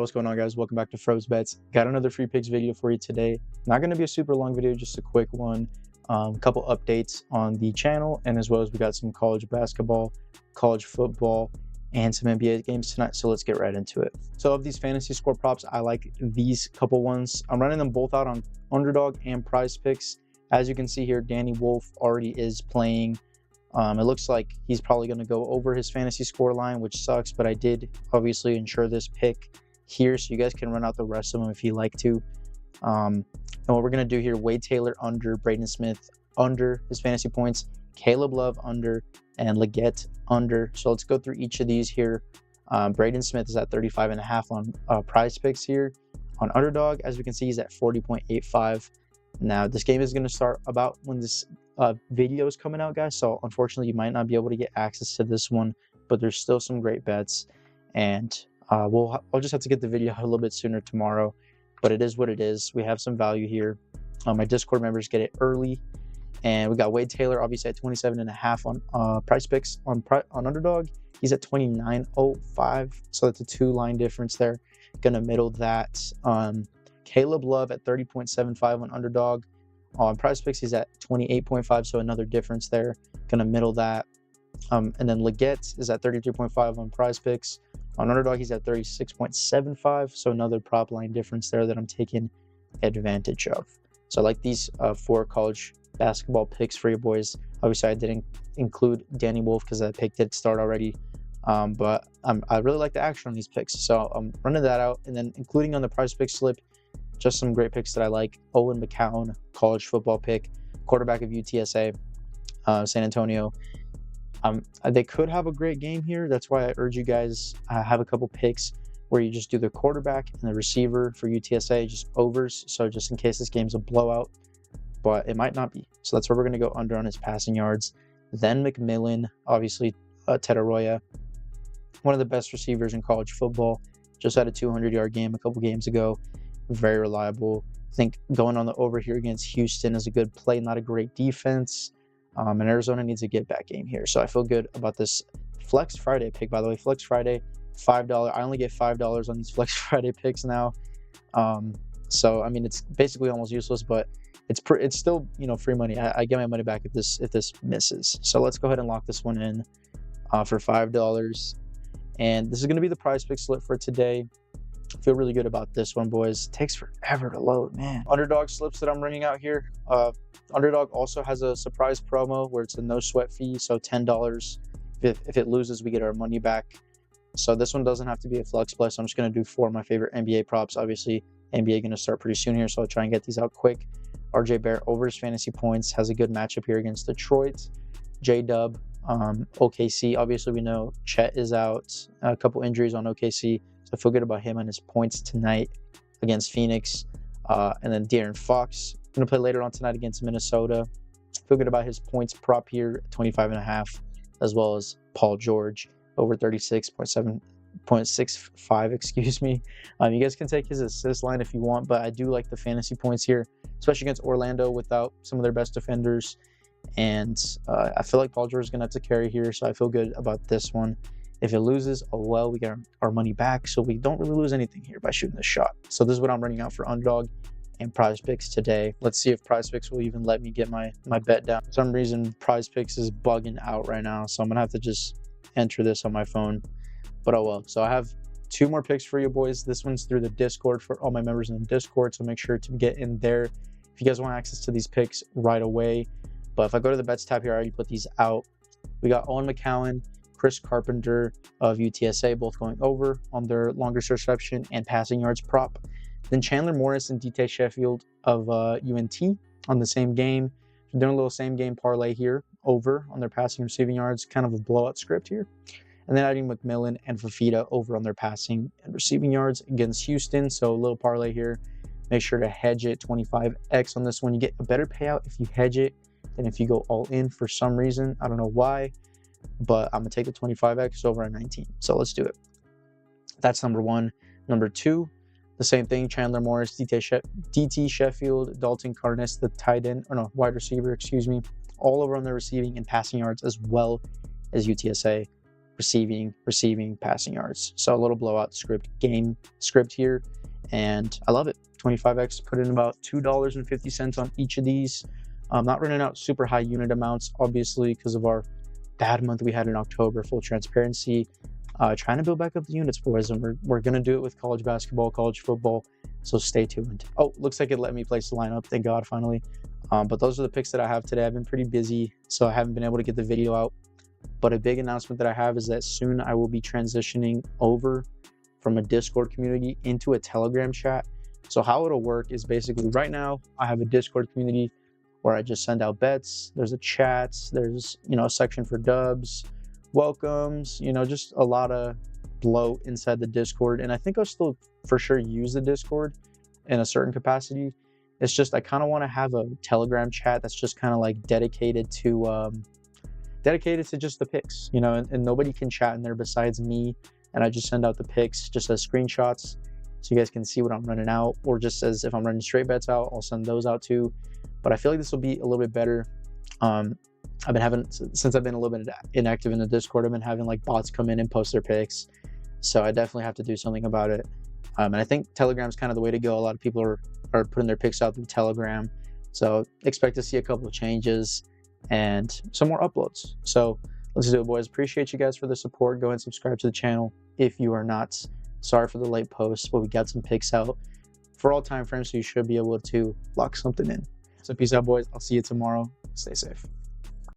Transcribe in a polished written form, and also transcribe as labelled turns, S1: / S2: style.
S1: What's going on, guys? Welcome back to Froze Bets. Got another free picks video for you today. Not going to be a super long video, just a quick one. A couple updates on the channel, and as well as we got some college basketball, college football, and some NBA games tonight. So let's get right into it. So of these fantasy score props, I like these couple ones. I'm running them both out on Underdog and PrizePicks. As you can see here, Danny Wolf already is playing. It looks like he's probably going to go over his fantasy score line, which sucks, but I did obviously insure this pick here, so you guys can run out the rest of them if you like to. And what we're going to do here, Wade Taylor under, Braden Smith under his fantasy points, Caleb Love under, and Leggett under. So let's go through each of these here. Braden Smith is at 35.5 on PrizePicks here. On Underdog, as we can see, he's at 40.85. Now, this game is going to start about when this video is coming out, guys. So unfortunately, you might not be able to get access to this one, but there's still some great bets. And I'll just have to get the video out a little bit sooner tomorrow, but it is what it is. We have some value here. My Discord members get it early, and we got Wade Taylor obviously at 27.5 on PrizePicks. On Underdog, he's at 29.05, so that's a 2-line difference there. Gonna middle that. Caleb Love at 30.75 on Underdog. On PrizePicks, he's at 28.5, so another difference there. Gonna middle that. And then Leggett is at 33.5 on PrizePicks. On Underdog, he's at 36.75, so another prop line difference there that I'm taking advantage of. So I like these 4 college basketball picks for you boys. Obviously, I didn't include Danny Wolf because that pick did start already, but I really like the action on these picks. So I'm running that out, and then including on the PrizePicks slip, just some great picks that I like. Owen McCown, college football pick, quarterback of UTSA, San Antonio. They could have a great game here. That's why I urge you guys have a couple picks where you just do the quarterback and the receiver for UTSA, just overs. So just in case this game's a blowout, but it might not be. So that's where we're going to go under on his passing yards. Then McMillan, obviously Ted Arroyo, one of the best receivers in college football. Just had a 200-yard game a couple games ago. Very reliable. I think going on the over here against Houston is a good play, not a great defense. And Arizona needs a get-back game here. So I feel good about this Flex Friday pick, by the way. Flex Friday, $5. I only get $5 on these Flex Friday picks now. So, I mean, it's basically almost useless, but it's still, free money. I get my money back if this misses. So let's go ahead and lock this one in for $5. And this is going to be the PrizePicks slip for today. Feel really good about this one, boys. It takes forever to load, man. Underdog slips that I'm running out here. Underdog also has a surprise promo where it's a no sweat fee, so $10. If it loses, we get our money back. So this one doesn't have to be a flex play, so I'm just going to do 4 of my favorite NBA props. Obviously, NBA going to start pretty soon here, so I'll try and get these out quick. RJ Barrett over his fantasy points, has a good matchup here against Detroit. J-Dub, OKC. Obviously, we know Chet is out. A couple injuries on OKC. So I feel good about him and his points tonight against Phoenix. And then De'Aaron Fox, going to play later on tonight against Minnesota. Feel good about his points prop here, 25.5, as well as Paul George over 36.65, excuse me. You guys can take his assist line if you want, but I do like the fantasy points here, especially against Orlando without some of their best defenders. And I feel like Paul George is going to have to carry here, so I feel good about this one. If it loses, oh well, we get our money back, so we don't really lose anything here by shooting this shot. So this is what I'm running out for Underdog and PrizePicks today. Let's see if PrizePicks will even let me get my bet down. For some reason, PrizePicks is bugging out right now, so I'm going to have to just enter this on my phone. But oh well. So I have 2 more picks for you boys. This one's through the Discord for all my members in the Discord, so make sure to get in there if you guys want access to these picks right away. But if I go to the bets tab here, I already put these out. We got Owen McCown, Chris Carpenter of UTSA, both going over on their longest reception and passing yards prop. Then Chandler Morris and DT Sheffield of UNT on the same game. So doing a little same game parlay here, over on their passing and receiving yards, kind of a blowout script here. And then adding McMillan and Fafita over on their passing and receiving yards against Houston. So a little parlay here. Make sure to hedge it, 25x on this one. You get a better payout if you hedge it than if you go all in for some reason. I don't know why, but I'm going to take the 25x over at 19. So let's do it. That's number 1. Number 2, the same thing. Chandler Morris, DT Sheffield, Dalton Carnes, the tight end, or no, wide receiver, excuse me, all over on their receiving and passing yards as well as UTSA. receiving, passing yards. So a little blowout game script here, and I love it. 25x, put in about $2.50 on each of these. I'm not running out super high unit amounts, obviously, because of our bad month we had in October. Full transparency, trying to build back up the units, boys, and we're gonna do it with college basketball, college football. So stay tuned. Oh, looks like it let me place the lineup. Thank God, finally. But those are the picks that I have today. I've been pretty busy, so I haven't been able to get the video out. But a big announcement that I have is that soon I will be transitioning over from a Discord community into a Telegram chat. So how it'll work is basically right now I have a Discord community where I just send out bets. There's a chat, there's, you know, a section for dubs, welcomes, you know, just a lot of bloat inside the Discord. And I think I'll still for sure use the Discord in a certain capacity. It's just I kind of want to have a Telegram chat that's just kind of like dedicated to just the picks, you know, and nobody can chat in there besides me. And I just send out the picks just as screenshots so you guys can see what I'm running out, or just as if I'm running straight bets out, I'll send those out too. But I feel like this will be a little bit better. I've been having, since I've been a little bit inactive in the Discord, I've been having like bots come in and post their picks. So I definitely have to do something about it. And I think Telegram's kind of the way to go. A lot of people are putting their picks out through Telegram. So expect to see a couple of changes and some more uploads. So let's do it, boys. Appreciate you guys for the support. Go ahead and subscribe to the channel if you are not. Sorry for the late post, but we got some picks out for all time frames, so you should be able to lock something in. So peace out, boys. I'll see you tomorrow. Stay safe.